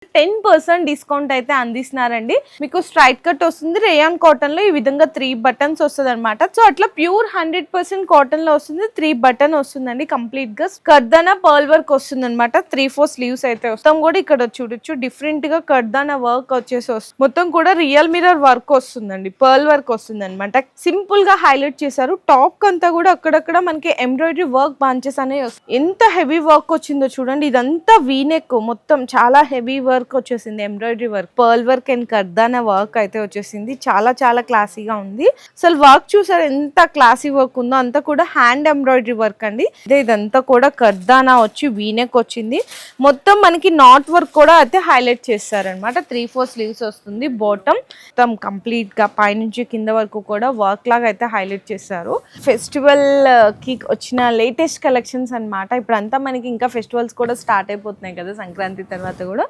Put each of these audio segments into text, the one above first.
10% discount అయితే అందిస్తున్నారండి. మీకు straight cut వస్తుంది, రేయాన్ కాటన్ లో ఈ విధంగా 3 బటన్స్ వస్తుంది అనమాట. సో అట్లా ప్యూర్ 100% కాటన్ లో వస్తుంది. 3 బటన్ వస్తుందండి. కంప్లీట్ గా కర్దానా పర్ల్ వర్క్ వస్తుంది అనమాట. 3-4 స్లీవ్స్ అయితే వస్తాం కూడా ఇక్కడ చూడొచ్చు. డిఫరెంట్ గా కర్దానా వర్క్ వచ్చేసి వస్తుంది. మొత్తం కూడా రియల్ మిరర్ వర్క్ వస్తుందండి, పర్ల్ వర్క్ వస్తుంది అనమాట. సింపుల్ గా హైలైట్ చేశారు. టాప్ అంతా కూడా అక్కడక్కడ మనకి ఎంబ్రాయిడరీ వర్క్ బాంచెస్ అనేవి వస్తాయి. ఎంత హెవీ వర్క్ వచ్చిందో చూడండి. ఇదంతా వీనెక్, మొత్తం చాలా హెవీ వర్క్ వచ్చేసింది. Embroidery work, pearl work and కర్దానా వర్క్ అయితే వచ్చేసింది. చాలా చాలా క్లాసీగా ఉంది. అసలు వర్క్ చూసారు ఎంత క్లాసీ వర్క్ ఉందో. అంతా కూడా హ్యాండ్ ఎంబ్రాయిడరీ వర్క్ అండి. ఇదంతా కూడా కర్దానా వచ్చి వీనెక్ వచ్చింది. మొత్తం మనకి నాట్ వర్క్ కూడా అయితే హైలైట్ చేస్తారనమాట. 3-4 స్లీవ్స్ వస్తుంది. బాటమ్ మొత్తం కంప్లీట్ గా పైనుంచి కింద వరకు కూడా వర్క్ లాగా అయితే హైలైట్ చేస్తారు. ఫెస్టివల్ కి వచ్చిన లేటెస్ట్ కలెక్షన్స్ అన్నమాట. ఇప్పుడు అంతా మనకి ఇంకా ఫెస్టివల్స్ కూడా స్టార్ట్ అయిపోతున్నాయి కదా, సంక్రాంతి తర్వాత కూడా.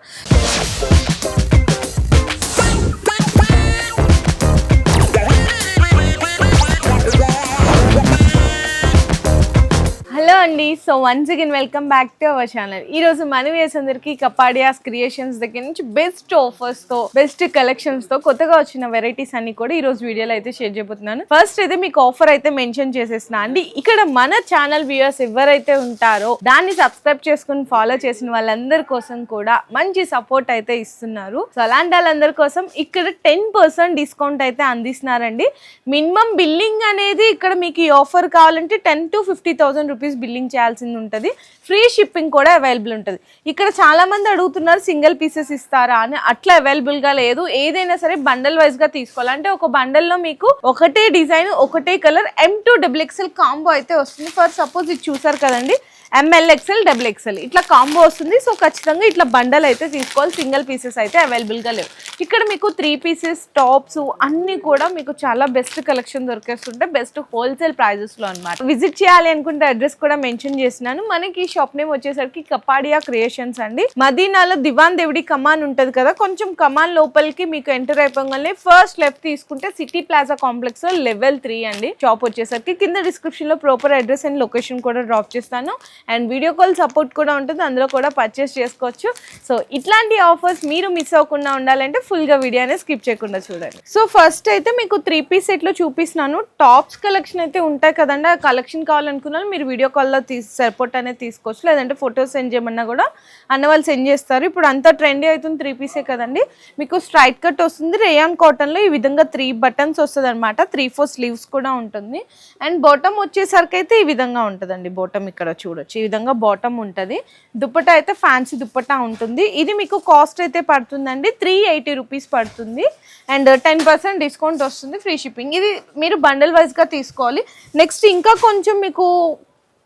హలో అండి, so once again welcome back to our channel. ఈ రోజు మన వ్యూయర్స్ అందరికి కపాడియాస్ క్రియేషన్స్ దగ్గర నుంచి బెస్ట్ ఆఫర్స్ తో, బెస్ట్ కలెక్షన్స్ తో కొత్తగా వచ్చిన వెరైటీస్ అన్ని కూడా ఈ రోజు వీడియోలో అయితే షేర్ చేయబోతున్నాను. ఫస్ట్ అయితే మీకు ఆఫర్ అయితే మెన్షన్ చేసేస్తున్నా అండి. ఇక్కడ మన ఛానల్ వ్యూయర్స్ ఎవరైతే ఉంటారో దాన్ని సబ్స్క్రైబ్ చేసుకుని ఫాలో చేసిన వాళ్ళందరి కోసం కూడా మంచి సపోర్ట్ అయితే ఇస్తున్నారు. సో అలాంటి వాళ్ళందరి కోసం ఇక్కడ 10% డిస్కౌంట్ అయితే అందిస్తున్నారండి. మినిమం బిల్లింగ్ అనేది ఇక్కడ మీకు ఈ ఆఫర్ కావాలంటే 10,000 to 50,000 రూపీస్ బిల్లింగ్ చేయాల్సింది ఉంటుంది. ఫ్రీ షిప్పింగ్ కూడా అవైలబుల్ ఉంటుంది. ఇక్కడ చాలా మంది అడుగుతున్నారు సింగిల్ పీసెస్ ఇస్తారా అని. అట్లా అవైలబుల్ గా లేదు. ఏదైనా సరే బండల్ వైజ్ గా తీసుకోవాలి. అంటే ఒక బండల్ లో మీకు ఒకటే డిజైన్, ఒకటే కలర్, M2XXL కాంబో అయితే వస్తుంది. ఫర్ సపోజ్ ఇది చూసారు కదండి, MLXL XXL ఇట్లా కాంబో వస్తుంది. సో ఖచ్చితంగా ఇట్లా బండల్ అయితే తీసుకోవాలి. సింగిల్ పీసెస్ అయితే అవైలబుల్ గా లేవు. ఇక్కడ మీకు 3 పీసెస్ టాప్స్ అన్ని కూడా మీకు చాలా బెస్ట్ కలెక్షన్ దొరికేస్తుంటే బెస్ట్ హోల్సేల్ ప్రైజెస్ లో అనమాట. విజిట్ చేయాలి అనుకుంటే అడ్రస్ కూడా మెన్షన్ చేసినాను. మనకి షాప్ నేమ్ వచ్చేసరికి కపాడియా క్రియేషన్స్ అండి. మదీనాలో దివాన్ దేవుడి కమాన్ ఉంటది కదా, కొంచెం కమాన్ లోపలికి మీకు ఎంటర్ అయిపోగానే ఫస్ట్ లెఫ్ట్ తీసుకుంటే సిటీ ప్లాజా కాంప్లెక్స్ లో లెవెల్ 3 అండి షాప్ వచ్చేసరికి. కింద డిస్క్రిప్షన్ లో ప్రాపర్ అడ్రస్ అండ్ లొకేషన్ కూడా డ్రాప్ చేస్తాను. అండ్ వీడియో కాల్ సపోర్ట్ కూడా ఉంటుంది, అందులో కూడా పర్చేస్ చేసుకోవచ్చు. సో ఇట్లాంటి ఆఫర్స్ మీరు మిస్ అవ్వకుండా ఉండాలంటే ఫుల్ గా వీడియో అనేది స్కిప్ చేయకుండా చూడండి. సో ఫస్ట్ అయితే మీకు 3 పీస్ సెట్ లో చూపిస్తున్నాను. టాప్స్ కలెక్షన్ అయితే ఉంటాయి కదండి. ఆ కలెక్షన్ కావాలనుకున్నాను మీరు వీడియో కాల్ లో సపోర్ట్ అనేది తీసుకోవచ్చు. లేదంటే ఫొటోస్ సెండ్ చేయమన్నా కూడా అన్న వాళ్ళు సెండ్ చేస్తారు. ఇప్పుడు అంతా ట్రెండీ అవుతుంది. 3 పీసే కదండి. మీకు స్ట్రైట్ కట్ వస్తుంది. రేయాన్ కాటన్ లో ఈ విధంగా 3 బటన్స్ వస్తుంది అనమాట. 3-4 స్లీవ్స్ కూడా ఉంటుంది. అండ్ బాటమ్ వచ్చేసరికి అయితే ఈ విధంగా ఉంటుందండి. బాటమ్ ఇక్కడ చూడొచ్చు, ఈ విధంగా బాటమ్ ఉంటుంది. దుప్పటా అయితే ఫ్యాన్సీ దుప్పటా ఉంటుంది. ఇది మీకు కాస్ట్ అయితే పడుతుందండి 380 రూపీస్ పడుతుంది. అండ్ 10% డిస్కౌంట్ వస్తుంది, ఫ్రీ షిప్పింగ్. ఇది మీరు బండల్ వైజ్ గా తీసుకోవాలి. నెక్స్ట్ ఇంకా కొంచెం మీకు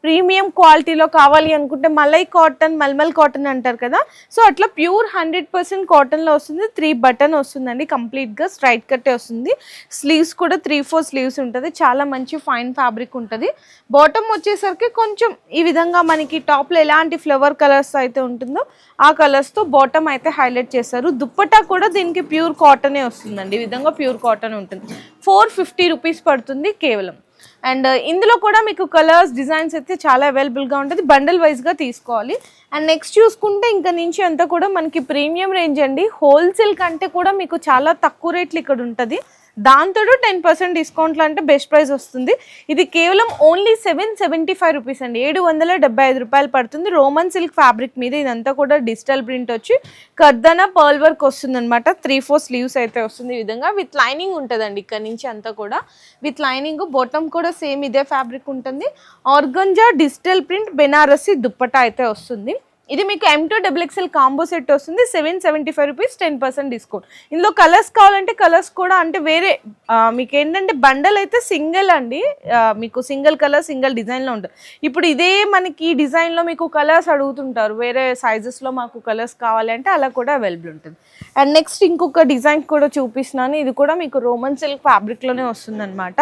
ప్రీమియం క్వాలిటీలో కావాలి అనుకుంటే మలై కాటన్, మల్మల్ కాటన్ అంటారు కదా, సో అట్లా ప్యూర్ 100% కాటన్లో వస్తుంది. 3 బటన్ వస్తుందండి. కంప్లీట్గా స్ట్రైట్ కట్టే వస్తుంది. స్లీవ్స్ కూడా 3-4 స్లీవ్స్ ఉంటుంది. చాలా మంచి ఫైన్ ఫ్యాబ్రిక్ ఉంటుంది. బాటమ్ వచ్చేసరికి కొంచెం ఈ విధంగా మనకి టాప్లో ఎలాంటి ఫ్లవర్ కలర్స్ అయితే ఉంటుందో ఆ కలర్స్తో బాటమ్ అయితే హైలైట్ చేస్తారు. దుప్పటా కూడా దీనికి ప్యూర్ కాటనే వస్తుందండి. ఈ విధంగా ప్యూర్ కాటన్ ఉంటుంది. 450 రూపీస్ పడుతుంది కేవలం. అండ్ ఇందులో కూడా మీకు కలర్స్, డిజైన్స్ అయితే చాలా అవైలబుల్గా ఉంటుంది. బండల్ వైజ్గా తీసుకోవాలి. అండ్ నెక్స్ట్ చూసుకుంటే ఇంకా నుంచి అంతా కూడా మనకి ప్రీమియం రేంజ్ అండి. హోల్సేల్ కంటే కూడా మీకు చాలా తక్కువ రేట్లు ఇక్కడ ఉంటుంది. దాంతో 10% డిస్కౌంట్లో అంటే బెస్ట్ ప్రైస్ వస్తుంది. ఇది కేవలం ఓన్లీ 775 రూపీస్ అండి. 775 రూపాయలు పడుతుంది. రోమన్ సిల్క్ ఫ్యాబ్రిక్ మీద ఇదంతా కూడా డిజిటల్ ప్రింట్ వచ్చి కర్దానా పర్ల్ వర్క్ వస్తుంది అనమాట. 3-4 స్లీవ్స్ అయితే వస్తుంది. ఈ విధంగా విత్ లైనింగ్ ఉంటుందండి. ఇక్కడ నుంచి అంతా కూడా విత్ లైనింగ్. బాటమ్ కూడా సేమ్ ఇదే ఫ్యాబ్రిక్ ఉంటుంది. Organza digital print Banarasi dupatta అయితే వస్తుంది. ఇది మీకు M2XXL కాంబో సెట్ వస్తుంది. 775 రూపీస్, 10% డిస్కౌంట్. ఇందులో కలర్స్ కావాలంటే కలర్స్ కూడా అంటే వేరే మీకు ఏంటంటే బండల్ అయితే సింగిల్ అండి. మీకు సింగిల్ కలర్, సింగిల్ డిజైన్లో ఉంటుంది. ఇప్పుడు ఇదే మనకి డిజైన్లో మీకు కలర్స్ అడుగుతుంటారు, వేరే సైజెస్లో మాకు కలర్స్ కావాలి అంటే అలా కూడా అవైలబుల్ ఉంటుంది. అండ్ నెక్స్ట్ ఇంకొక డిజైన్ కూడా చూపిస్తున్నాను. ఇది కూడా మీకు రోమన్ సిల్క్ ఫ్యాబ్రిక్లోనే వస్తుంది అనమాట.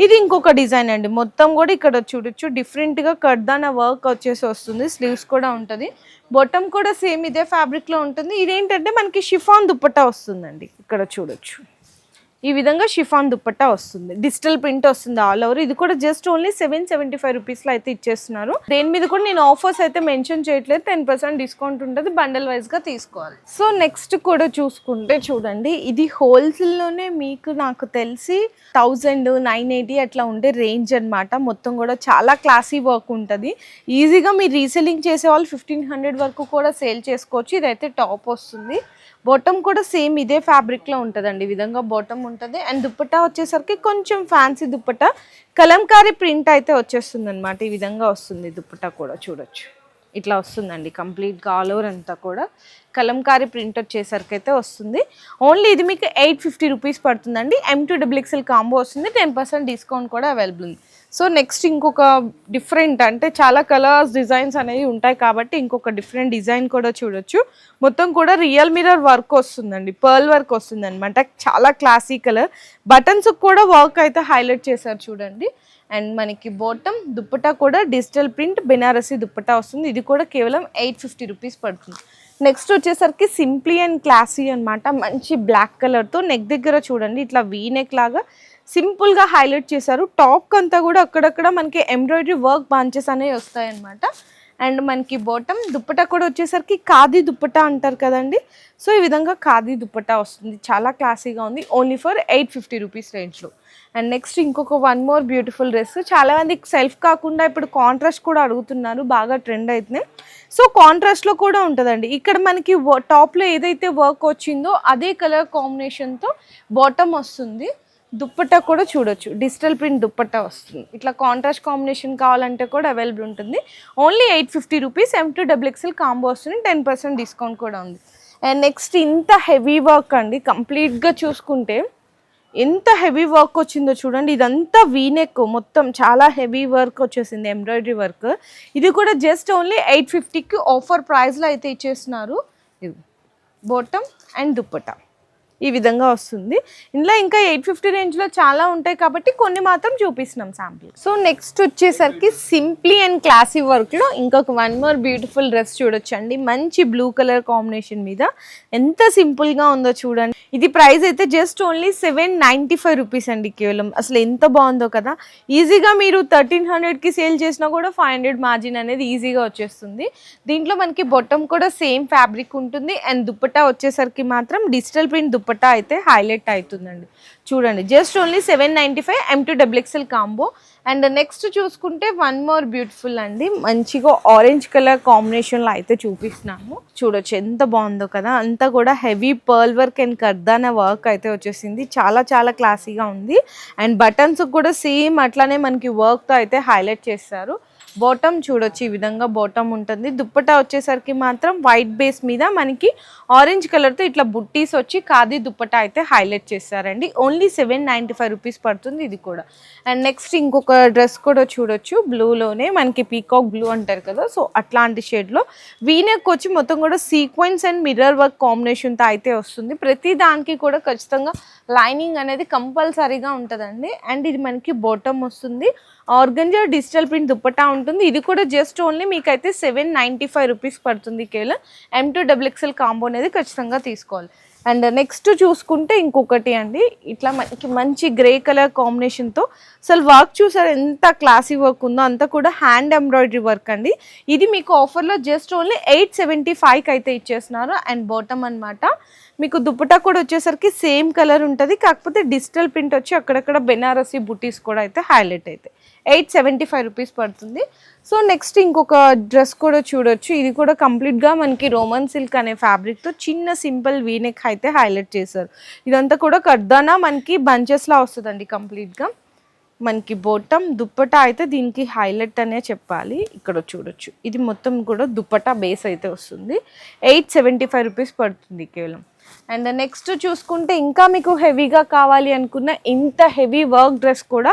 ఇది ఇంకొక డిజైన్ అండి. మొత్తం కూడా ఇక్కడ చూడొచ్చు డిఫరెంట్గా కర్దానా వర్క్ వచ్చేసి వస్తుంది. స్లీవ్స్ కూడా ఉంటుంది. బాటమ్ కూడా సేమ్ ఇదే ఫ్యాబ్రిక్లో ఉంటుంది. ఇదేంటంటే మనకి షిఫాన్ దుప్పట్టా వస్తుందండి. ఇక్కడ చూడొచ్చు ఈ విధంగా షిఫాన్ దుప్పట్టా వస్తుంది, డిజిటల్ ప్రింట్ వస్తుంది ఆల్ ఓవర్. ఇది కూడా జస్ట్ ఓన్లీ 775 రూపీస్లో అయితే ఇచ్చేస్తున్నారు. దేని మీద కూడా నేను ఆఫర్స్ అయితే మెన్షన్ చేయట్లేదు, 10% డిస్కౌంట్ ఉంటుంది, బండల్ వైజ్గా తీసుకోవాలి. సో నెక్స్ట్ కూడా చూసుకుంటే చూడండి, ఇది హోల్సేల్లోనే మీకు నాకు తెలిసి 1980 అట్లా ఉండే రేంజ్ అనమాట. మొత్తం కూడా చాలా క్లాసీ వర్క్ ఉంటుంది. ఈజీగా మీరు రీసెల్లింగ్ చేసే వాళ్ళు 1500 వరకు కూడా సేల్ చేసుకోవచ్చు. ఇదైతే టాప్ వస్తుంది, బాటమ్ కూడా సేమ్ ఇదే ఫ్యాబ్రిక్లో ఉంటుందండి. ఈ విధంగా బాటమ్ ఉంటుంది. అండ్ దుప్పట్టా వచ్చేసరికి కొంచెం ఫ్యాన్సీ దుప్పట్టా, కలంకారీ ప్రింట్ అయితే వచ్చేస్తుంది అనమాట. ఈ విధంగా వస్తుంది దుప్పట్టా కూడా చూడొచ్చు, ఇట్లా వస్తుందండి కంప్లీట్గా ఆల్ ఓవర్ అంతా కూడా కలంకారీ ప్రింట్ వచ్చేసరికి అయితే వస్తుంది. ఓన్లీ ఇది మీకు 850 రూపీస్ పడుతుందండి. M2XXL కాంబో వస్తుంది, 10% డిస్కౌంట్ కూడా అవైలబుల్ ఉంది. సో నెక్స్ట్ ఇంకొక డిఫరెంట్, అంటే చాలా కలర్స్ డిజైన్స్ అనేవి ఉంటాయి కాబట్టి ఇంకొక డిఫరెంట్ డిజైన్ కూడా చూడొచ్చు. మొత్తం కూడా రియల్ మిర్రర్ వర్క్ వస్తుందండి, పర్ల్ వర్క్ వస్తుంది అనమాట. చాలా క్లాసీ కలర్, బటన్స్ కూడా వర్క్ అయితే హైలైట్ చేశారు చూడండి. అండ్ మనకి బాటమ్ దుప్పటా కూడా డిజిటల్ ప్రింట్ బెనారసీ దుప్పటా వస్తుంది. ఇది కూడా కేవలం 850 రూపీస్ పడుతుంది. నెక్స్ట్ వచ్చేసరికి సింప్లీ అండ్ క్లాసీ అనమాట. మంచి బ్లాక్ కలర్తో నెక్ దగ్గర చూడండి ఇట్లా వీ నెక్ లాగా సింపుల్గా హైలైట్ చేశారు. టాప్ అంతా కూడా అక్కడక్కడ మనకి ఎంబ్రాయిడరీ వర్క్ బంచెస్ అనేవి వస్తాయి అనమాట. అండ్ మనకి బాటమ్ దుప్పటా కూడా వచ్చేసరికి ఖాదీ దుప్పటా అంటారు కదండి. సో ఈ విధంగా ఖాదీ దుప్పటా వస్తుంది, చాలా క్లాసీగా ఉంది. ఓన్లీ ఫర్ 850 రూపీస్ రేంజ్లో. అండ్ నెక్స్ట్ ఇంకొక వన్ మోర్ బ్యూటిఫుల్ డ్రెస్. చాలామంది సెల్ఫ్ కాకుండా ఇప్పుడు కాంట్రాస్ట్ కూడా అడుగుతున్నారు, బాగా ట్రెండ్ అవుతుంది. సో కాంట్రాస్ట్లో కూడా ఉంటుందండి. ఇక్కడ మనకి టాప్లో ఏదైతే వర్క్ వచ్చిందో అదే కలర్ కాంబినేషన్తో బాటమ్ వస్తుంది. దుప్పట్టా కూడా చూడొచ్చు, డిజిటల్ ప్రింట్ దుప్పట్టా వస్తుంది. ఇట్లా కాంట్రాస్ట్ కాంబినేషన్ కావాలంటే కూడా అవైలబుల్ ఉంటుంది. Only 850 rupees. M2XXL కాంబో వస్తుంది, 10% డిస్కౌంట్ కూడా ఉంది. అండ్ నెక్స్ట్ ఇంత హెవీ వర్క్ అండి, కంప్లీట్గా చూసుకుంటే ఎంత హెవీ వర్క్ వచ్చిందో చూడండి. ఇదంతా వీనెక్, మొత్తం చాలా హెవీ వర్క్ వచ్చేసింది, ఎంబ్రాయిడరీ వర్క్. ఇది కూడా జస్ట్ ఓన్లీ 850కి ఆఫర్ ప్రైస్లో అయితే ఇచ్చేస్తున్నారు. ఇది బాటమ్ అండ్ దుప్పట్టా ఈ విధంగా వస్తుంది. ఇందులో ఇంకా 850 రేంజ్లో చాలా ఉంటాయి కాబట్టి కొన్ని మాత్రం చూపిస్తున్నాం శాంపుల్. సో నెక్స్ట్ వచ్చేసరికి సింప్లీ అండ్ క్లాసీ వర్క్లో ఇంకొక వన్ మోర్ బ్యూటిఫుల్ డ్రెస్ చూడొచ్చండి. మంచి బ్లూ కలర్ కాంబినేషన్ మీద ఎంత సింపుల్గా ఉందో చూడండి. ఇది ప్రైస్ అయితే జస్ట్ ఓన్లీ 795 రూపీస్ అండి కేవలం. అసలు ఎంత బాగుందో కదా. ఈజీగా మీరు 1300కి సేల్ చేసినా కూడా 500 మార్జిన్ అనేది ఈజీగా వచ్చేస్తుంది. దీంట్లో మనకి బాటమ్ కూడా సేమ్ ఫ్యాబ్రిక్ ఉంటుంది. అండ్ దుప్పట్టా వచ్చేసరికి మాత్రం డిజిటల్ ప్రింట్ దుప్పట్టా అయితే హైలైట్ అవుతుందండి. చూడండి just only 795 M2XXL combo. And next చూసుకుంటే వన్ మోర్ బ్యూటిఫుల్ అండి, మంచిగా ఆరెంజ్ కలర్ కాంబినేషన్లో అయితే చూపిస్తున్నాము. చూడొచ్చు ఎంత బాగుందో కదా. అంతా కూడా హెవీ పర్ల్ వర్క్ అండ్ కర్దానా వర్క్ అయితే వచ్చేసింది, చాలా చాలా క్లాసీగా ఉంది. అండ్ బటన్స్ కూడా సేమ్ అట్లానే మనకి వర్క్తో అయితే హైలైట్ చేస్తారు. బాటమ్ చూడొచ్చు ఈ విధంగా బాటమ్ ఉంటుంది. దుప్పటా వచ్చేసరికి మాత్రం వైట్ బేస్ మీద మనకి ఆరెంజ్ కలర్తో ఇట్లా బుట్టీస్ వచ్చి ఖాదీ దుప్పటా అయితే హైలైట్ చేస్తారండి. ఓన్లీ 795 రూపీస్ పడుతుంది ఇది కూడా. అండ్ నెక్స్ట్ ఇంకొక డ్రెస్ కూడా చూడొచ్చు, బ్లూలోనే మనకి పీకాక్ బ్లూ అంటారు కదా, సో అట్లాంటి షేడ్లో వీనెక్ వచ్చి మొత్తం కూడా సీక్వెన్స్ అండ్ మిర్రర్ వర్క్ కాంబినేషన్తో అయితే వస్తుంది. ప్రతి దానికి కూడా ఖచ్చితంగా లైనింగ్ అనేది కంపల్సరీగా ఉంటుందండి. అండ్ ఇది మనకి బాటమ్ వస్తుంది, ఆర్గంజా డిజిటల్ ప్రింట్ దుప్పటా ఉంటుంది. ఇది కూడా జస్ట్ ఓన్లీ మీకైతే 795 రూపీస్ పడుతుంది కేవలం. M2XXL కాంబో అనేది ఖచ్చితంగా తీసుకోవాలి. అండ్ నెక్స్ట్ చూసుకుంటే ఇంకొకటి అండి, ఇట్లా మనకి మంచి గ్రే కలర్ కాంబినేషన్తో అసలు వర్క్ చూసారు ఎంత క్లాసీ వర్క్ ఉందో, అంతా కూడా హ్యాండ్ ఎంబ్రాయిడరీ వర్క్ అండి. ఇది మీకు ఆఫర్లో జస్ట్ ఓన్లీ 875కి అయితే ఇచ్చేస్తున్నారు. అండ్ బాటమ్ అనమాట. మీకు దుప్పటా కూడా వచ్చేసరికి సేమ్ కలర్ ఉంటుంది, కాకపోతే డిజిటల్ ప్రింట్ వచ్చి అక్కడక్కడ బెనారసీ బుటీస్ కూడా అయితే హైలైట్ అయితే 875 రూపీస్ పడుతుంది. సో నెక్స్ట్ ఇంకొక డ్రెస్ కూడా చూడొచ్చు. ఇది కూడా కంప్లీట్గా మనకి రోమన్ సిల్క్ అనే ఫ్యాబ్రిక్తో చిన్న సింపుల్ వీనెక్ అయితే హైలైట్ చేశారు. ఇదంతా కూడా కర్దానా మనకి బంచెస్లా వస్తుందండి కంప్లీట్గా. మనకి బాటమ్ దుప్పటా అయితే దీనికి హైలైట్ అనే చెప్పాలి. ఇక్కడ చూడొచ్చు ఇది మొత్తం కూడా దుప్పటా బేస్ అయితే వస్తుంది. 875 రూపీస్ పడుతుంది కేవలం. అండ్ నెక్స్ట్ చూసుకుంటే ఇంకా మీకు హెవీగా కావాలి అనుకున్న ఇంత హెవీ వర్క్ డ్రెస్ కూడా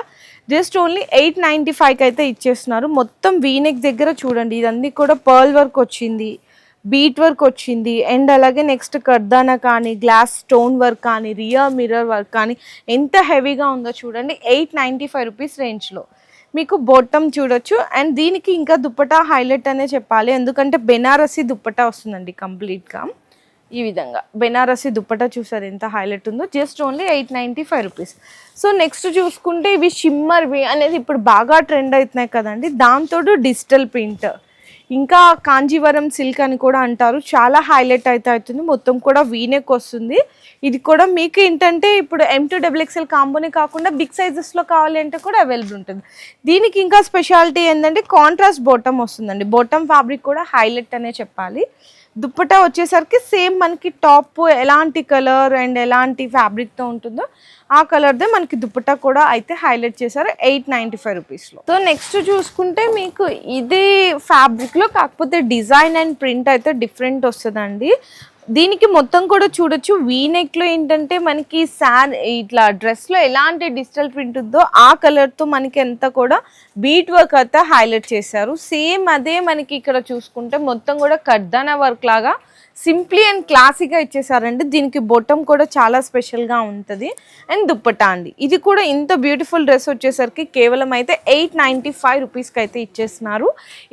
జస్ట్ ఓన్లీ 895కి అయితే ఇచ్చేస్తున్నారు. మొత్తం వీనెక్ దగ్గర చూడండి ఇదన్నీ కూడా పర్ల్ వర్క్ వచ్చింది, బీట్ వర్క్ వచ్చింది. అండ్ అలాగే నెక్స్ట్ కర్దానా కానీ, గ్లాస్ స్టోన్ వర్క్ కానీ, రియర్ మిర్రర్ వర్క్ కానీ ఎంత హెవీగా ఉందో చూడండి. 895 రూపీస్ రేంజ్లో మీకు బాటమ్ చూడొచ్చు. అండ్ దీనికి ఇంకా దుప్పటా హైలైట్ అనే చెప్పాలి, ఎందుకంటే బెనారసీ దుప్పటా వస్తుందండి కంప్లీట్గా. ఈ విధంగా బెనారసి దుప్పటా చూసారు ఎంత హైలైట్ ఉందో, just only 895 rupees. So next చూసుకుంటే ఇవి షిమ్మర్వి అనేది ఇప్పుడు బాగా ట్రెండ్ అవుతున్నాయి కదండి, దాంతో డిజిటల్ ప్రింట్, ఇంకా కాంజీవరం సిల్క్ అని కూడా అంటారు, చాలా హైలైట్ అయితే అవుతుంది. మొత్తం కూడా వీనెక్ వస్తుంది. ఇది కూడా మీకు ఏంటంటే ఇప్పుడు M2XXL కాంబోనే కాకుండా బిగ్ సైజెస్లో కావాలి అంటే కూడా అవైలబుల్ ఉంటుంది. దీనికి ఇంకా స్పెషాలిటీ ఏంటంటే కాంట్రాస్ట్ బాటమ్ వస్తుందండి. బాటమ్ ఫ్యాబ్రిక్ కూడా హైలైట్ అనే చెప్పాలి. దుప్పటా వచ్చేసరికి సేమ్ మనకి టాప్ ఎలాంటి కలర్ అండ్ ఎలాంటి ఫ్యాబ్రిక్తో ఉంటుందో ఆ కలర్దే మనకి దుప్పటా కూడా అయితే హైలైట్ చేశారు 895 రూపీస్లో. సో నెక్స్ట్ చూసుకుంటే మీకు ఇదే ఫ్యాబ్రిక్లో కాకపోతే డిజైన్ అండ్ ప్రింట్ అయితే డిఫరెంట్ వస్తుందండి. దీనికి మొత్తం కూడా చూడొచ్చు వీనెక్లో ఏంటంటే మనకి ఇట్లా డ్రెస్లో ఎలాంటి డిజిటల్ ప్రింట్ ఉందో ఆ కలర్తో మనకి ఎంత కూడా బీట్ వర్క్ అయితే హైలైట్ చేశారు. సేమ్ అదే మనకి ఇక్కడ చూసుకుంటే మొత్తం కూడా కర్దానా వర్క్ లాగా సింప్లీ అండ్ క్లాసీగా ఇచ్చేసారండి. దీనికి బొట్టం కూడా చాలా స్పెషల్గా ఉంటుంది. అండ్ దుప్పటా అండి, ఇది కూడా ఇంత బ్యూటిఫుల్ డ్రెస్ వచ్చేసరికి కేవలం అయితే 895 రూపీస్కి అయితే ఇచ్చేస్తున్నారు.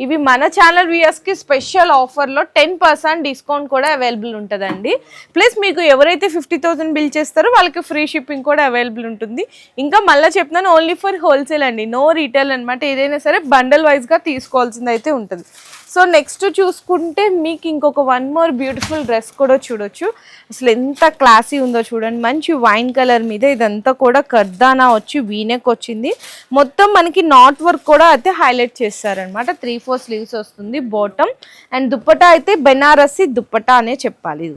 ఇవి మన ఛానల్ వ్యూయర్స్కి స్పెషల్ ఆఫర్లో 10% డిస్కౌంట్ కూడా అవైలబుల్ ఉంటుందండి. ప్లస్ మీకు ఎవరైతే 50,000 బిల్ చేస్తారో వాళ్ళకి ఫ్రీ షిప్పింగ్ కూడా అవైలబుల్ ఉంటుంది. ఇంకా మళ్ళీ చెప్తున్నాను, ఓన్లీ ఫర్ హోల్సేల్ అండి, నో రీటైల్ అనమాట. ఏదైనా సరే బండల్ వైజ్గా తీసుకోవాల్సింది అయితే ఉంటుంది. సో నెక్స్ట్ చూసుకుంటే మీకు ఇంకొక వన్ మోర్ బ్యూటిఫుల్ డ్రెస్ కూడా చూడొచ్చు. అసలు ఎంత క్లాసీ ఉందో చూడండి, మంచి వైన్ కలర్ మీద ఇదంతా కూడా కర్దానా వచ్చి వీనెక్ వచ్చింది. మొత్తం మనకి నాట్ వర్క్ కూడా అయితే హైలైట్ చేస్తారనమాట. 3/4 స్లీవ్స్ వస్తుంది బాటమ్. అండ్ దుప్పటా అయితే బెనారసి దుప్పటా అనే చెప్పాలి.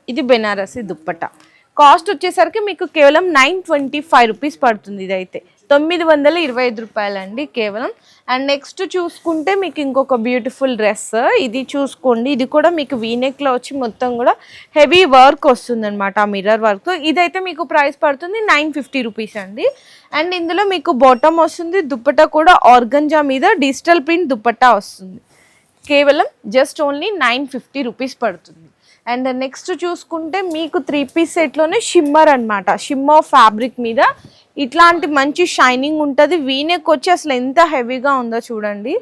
ఇది బెనారసి దుప్పటా. కాస్ట్ వచ్చేసరికి మీకు కేవలం 925 రూపీస్ పడుతుంది. ఇదైతే 925 రూపాయలండి కేవలం. అండ్ నెక్స్ట్ చూసుకుంటే మీకు ఇంకొక బ్యూటిఫుల్ డ్రెస్, ఇది చూసుకోండి. ఇది కూడా మీకు వీనెక్లో వచ్చి మొత్తం కూడా హెవీ వర్క్ వస్తుంది అనమాట, మిర్రర్ వర్క్. ఇదైతే మీకు ప్రైస్ పడుతుంది 950 రూపీస్ అండి. అండ్ ఇందులో మీకు బాటమ్ వస్తుంది, దుప్పటా కూడా ఆర్గంజా మీద డిజిటల్ ప్రింట్ దుప్పటా వస్తుంది. కేవలం జస్ట్ ఓన్లీ 950 రూపీస్ పడుతుంది. అండ్ నెక్స్ట్ చూసుకుంటే మీకు 3 పీస్ సెట్లోనే షిమ్మర్ అనమాట, షిమ్మర్ ఫ్యాబ్రిక్ మీద ఇట్లాంటి మంచి షైనింగ్ ఉంటుంది. వీనెక్ వచ్చి అసలు ఎంత హెవీగా ఉందో చూడండి.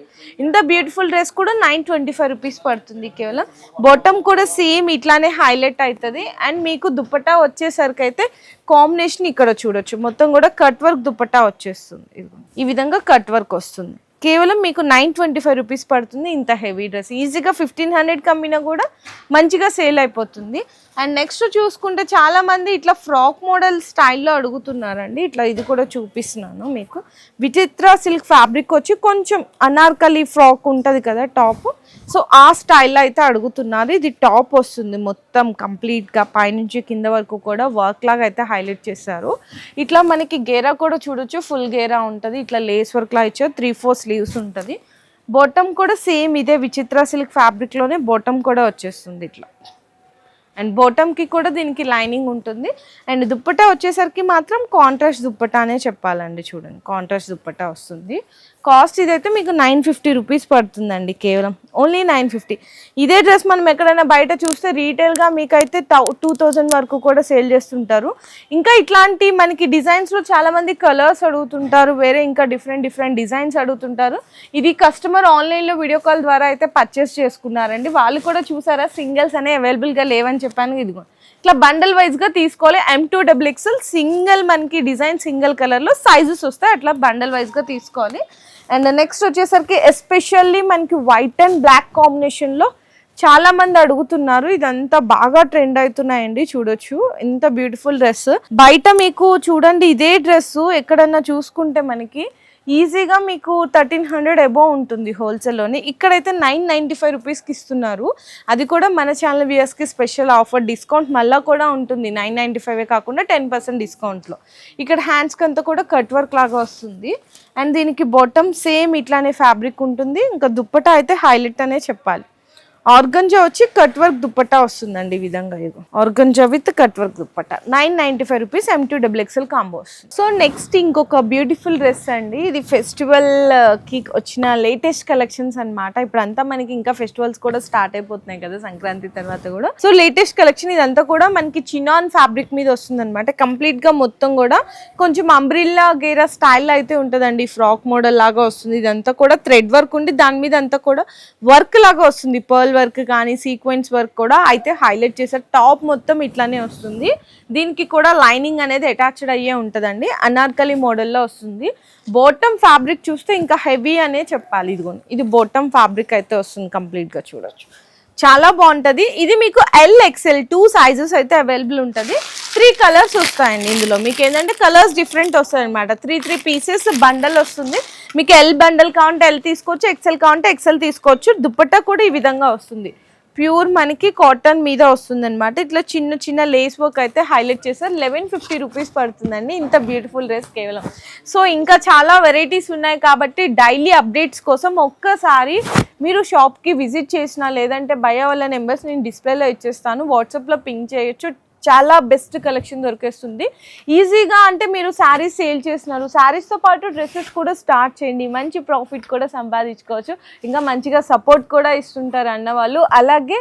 ఇంత బ్యూటిఫుల్ డ్రెస్ కూడా 925 రూపీస్ పడుతుంది కేవలం. బాటమ్ కూడా సేమ్ ఇట్లానే హైలైట్ అవుతుంది. అండ్ మీకు దుప్పటా వచ్చేసరికి అయితే కాంబినేషన్ ఇక్కడ చూడొచ్చు, మొత్తం కూడా కట్ వర్క్ దుప్పటా వచ్చేస్తుంది. ఈ విధంగా కట్ వర్క్ వస్తుంది. కేవలం మీకు 925 రూపీస్ పడుతుంది. ఇంత హెవీ డ్రెస్ ఈజీగా 1500 కమ్మినా కూడా మంచిగా సేల్ అయిపోతుంది. అండ్ నెక్స్ట్ చూసుకుంటే చాలామంది ఇట్లా ఫ్రాక్ మోడల్ స్టైల్లో అడుగుతున్నారండి. ఇట్లా ఇది కూడా చూపిస్తున్నాను మీకు. విచిత్ర సిల్క్ ఫ్యాబ్రిక్ వచ్చి కొంచెం అనార్కలి ఫ్రాక్ ఉంటుంది కదా టాప్, సో ఆ స్టైల్లో అయితే అడుగుతున్నారు. ఇది టాప్ వస్తుంది మొత్తం కంప్లీట్గా పైనుంచి కింద వరకు కూడా వర్క్ లాగా అయితే హైలైట్ చేశారు. ఇట్లా మనకి గేరా కూడా చూడొచ్చు, ఫుల్ గేరా ఉంటుంది. ఇట్లా లేస్ వర్క్ లా ఇచ్చారు, 3/4 స్లీవ్స్ ఉంటుంది. బాటమ్ కూడా సేమ్ ఇదే విచిత్ర సిల్క్ ఫ్యాబ్రిక్లోనే బాటమ్ కూడా వచ్చేస్తుంది ఇట్లా. అండ్ బాటమ్కి కూడా దీనికి లైనింగ్ ఉంటుంది. అండ్ దుప్పటా వచ్చేసరికి మాత్రం కాంట్రాస్ట్ దుప్పటా అనే చెప్పాలండి. చూడండి కాంట్రాస్ట్ దుప్పటా వస్తుంది. కాస్ట్ ఇదైతే మీకు 950 రూపీస్ పడుతుందండి కేవలం, ఓన్లీ 950. ఇదే డ్రెస్ మనం ఎక్కడైనా బయట చూస్తే రీటైల్గా మీకైతే 2000 వరకు కూడా సేల్ చేస్తుంటారు. ఇంకా ఇట్లాంటి మనకి డిజైన్స్లో చాలామంది కలర్స్ అడుగుతుంటారు, వేరే ఇంకా డిఫరెంట్ డిజైన్స్ అడుగుతుంటారు. ఇది కస్టమర్ ఆన్లైన్లో వీడియో కాల్ ద్వారా అయితే పర్చేస్ చేసుకున్నారండి. వాళ్ళు కూడా చూసారా సింగిల్స్ అనే అవైలబుల్గా లేవని చెప్పాను. ఇదిగో ఇట్లా బండల్ వైజ్గా తీసుకోవాలి. M2XXL సింగిల్ మనకి డిజైన్ సింగిల్ కలర్లో సైజెస్ వస్తాయి, అట్లా బండల్ వైజ్గా తీసుకోవాలి. అండ్ నెక్స్ట్ వచ్చేసరికి ఎస్పెషల్లీ మనకి వైట్ అండ్ బ్లాక్ కాంబినేషన్లో చాలా మంది అడుగుతున్నారు. ఇదంతా బాగా ట్రెండ్ అవుతున్నాయండి. చూడొచ్చు ఎంత బ్యూటిఫుల్ డ్రెస్. బయట మీకు చూడండి ఇదే డ్రెస్ ఎక్కడన్నా చూసుకుంటే మనకి ఈజీగా మీకు 1300 అబోవ్ ఉంటుంది హోల్సేల్లోనే. ఇక్కడైతే 995 రూపీస్కి ఇస్తున్నారు. అది కూడా మన ఛానల్ వ్యూయర్స్కి స్పెషల్ ఆఫర్, డిస్కౌంట్ మళ్ళీ కూడా ఉంటుంది. 995 కాకుండా 10% డిస్కౌంట్లో. ఇక్కడ హ్యాండ్స్కి అంతా కూడా కట్ వర్క్ లాగా వస్తుంది. అండ్ దీనికి బాటమ్ సేమ్ ఇట్లానే ఫ్యాబ్రిక్ ఉంటుంది. ఇంకా దుప్పటా అయితే హైలైట్ అనే చెప్పాలి. ఆర్గంజా వచ్చి కట్ వర్క్ దుప్పట్టా వస్తుందండి ఈ విధంగా. ఇగో organza with cut work dupatta 995 rupees M2XXL combo వస్తుంది. సో నెక్స్ట్ ఇంకొక బ్యూటిఫుల్ డ్రెస్ అండి. ఇది ఫెస్టివల్ కి వచ్చిన లేటెస్ట్ కలెక్షన్స్ అన్నమాట. ఇప్పుడు అంతా మనకి ఇంకా ఫెస్టివల్స్ కూడా స్టార్ట్ అయిపోతున్నాయి కదా సంక్రాంతి తర్వాత కూడా. సో లేటెస్ట్ కలెక్షన్ ఇదంతా కూడా మనకి చినాన్ ఫ్యాబ్రిక్ మీద వస్తుంది అనమాట. కంప్లీట్ గా మొత్తం కూడా కొంచెం అంబ్రిల్లా గేరా స్టైల్ అయితే ఉంటుందండి. ఫ్రాక్ మోడల్ లాగా వస్తుంది. ఇదంతా కూడా థ్రెడ్ వర్క్ ఉండి దాని మీద అంతా కూడా వర్క్ లాగా వస్తుంది, పర్ల్ వర్క్ కానీ సీక్వెన్స్ వర్క్ కూడా అయితే హైలైట్ చేశారు. టాప్ మొత్తం ఇట్లానే వస్తుంది. దీనికి కూడా లైనింగ్ అనేది అటాచ్డ్ అయ్యే ఉంటుందండి. అనార్కలి మోడల్లో వస్తుంది. బాటమ్ ఫ్యాబ్రిక్ చూస్తే ఇంకా హెవీ అనే చెప్పాలి. ఇదిగోండి, ఇది బాటమ్ ఫ్యాబ్రిక్ అయితే వస్తుంది. కంప్లీట్గా చూడొచ్చు, చాలా బాగుంటుంది. ఇది మీకు LXL 2 సైజెస్ అయితే అవైలబుల్ ఉంటుంది. 3 కలర్స్ వస్తాయండి. ఇందులో మీకు ఏంటంటే కలర్స్ డిఫరెంట్ వస్తాయి అనమాట. 3 పీసెస్ బండల్ వస్తుంది. మీకు L బండల్ కావాలంటే L తీసుకోవచ్చు, XL కావాలంటే XL తీసుకోవచ్చు. దుపట్టా కూడా ఈ విధంగా వస్తుంది. ప్యూర్ మనకి కాటన్ మీద వస్తుంది అనమాట. ఇట్లా చిన్న చిన్న లేస్ వర్క్ అయితే హైలైట్ చేస్తారు. 1150 రూపీస్ పడుతుందండి ఇంత బ్యూటిఫుల్ డ్రెస్ కేవలం. సో ఇంకా చాలా వెరైటీస్ ఉన్నాయి కాబట్టి డైలీ అప్డేట్స్ కోసం ఒక్కసారి మీరు షాప్కి విజిట్ చేసినా లేదంటే భయ వాళ్ళ నెంబర్స్ నేను డిస్ప్లేలో ఇచ్చేస్తాను, వాట్సాప్లో పింక్ చేయొచ్చు. చాలా బెస్ట్ కలెక్షన్ దొరికేస్తుంది ఈజీగా. అంటే మీరు శారీస్ సేల్ చేస్తున్నారు, శారీస్తో పాటు డ్రెస్సెస్ కూడా స్టార్ట్ చేయండి, మంచి ప్రాఫిట్ కూడా సంపాదించుకోవచ్చు. ఇంకా మంచిగా సపోర్ట్ కూడా ఇస్తుంటారు అన్న వాళ్ళు. అలాగే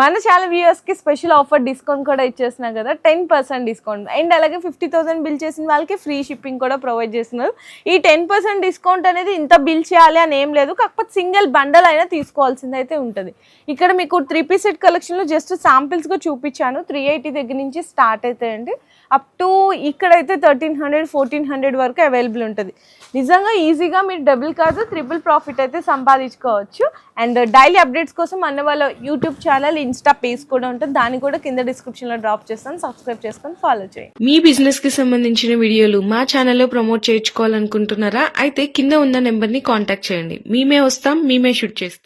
మన ఛానల్ వ్యూవర్స్కి స్పెషల్ ఆఫర్ డిస్కౌంట్ కూడా ఇచ్చేస్తున్నారు కదా, 10% డిస్కౌంట్. అండ్ అలాగే 50,000 బిల్ చేసిన వాళ్ళకి ఫ్రీ షిప్పింగ్ కూడా ప్రొవైడ్ చేస్తున్నారు. ఈ 10% డిస్కౌంట్ అనేది ఇంత బిల్ చేయాలి అని ఏం లేదు, కాకపోతే సింగిల్ బండల్ అయినా తీసుకోవాల్సింది అయితే ఉంటుంది. ఇక్కడ మీకు 3 పీస్ సెట్ కలెక్షన్లో జస్ట్ శాంపిల్స్గా చూపించాను. 380 దగ్గర నుంచి స్టార్ట్ అవుతాయండి. అప్ టు ఇక్కడైతే 1300, 1400 వరకు అవైలబుల్ ఉంటుంది. నిజంగా ఈజీగా మీరు డబుల్ కాదు ట్రిపుల్ ప్రాఫిట్ అయితే సంపాదించుకోవచ్చు. అండ్ డైలీ అప్డేట్స్ కోసం అన్న వాళ్ళ యూట్యూబ్ ఛానల్, ఇన్స్టా పేజ్ కూడా ఉంటుంది. దాన్ని కూడా కింద డిస్క్రిప్షన్లో డ్రాప్ చేస్తాను, సబ్స్క్రైబ్ చేసుకొని ఫాలో చేయండి. మీ బిజినెస్ కి సంబంధించిన వీడియోలు మా ఛానల్లో ప్రమోట్ చేయించుకోవాలనుకుంటున్నారా? అయితే కింద ఉన్న నెంబర్ ని కాంటాక్ట్ చేయండి. మేమే వస్తాం, మేమే షూట్ చేస్తాం.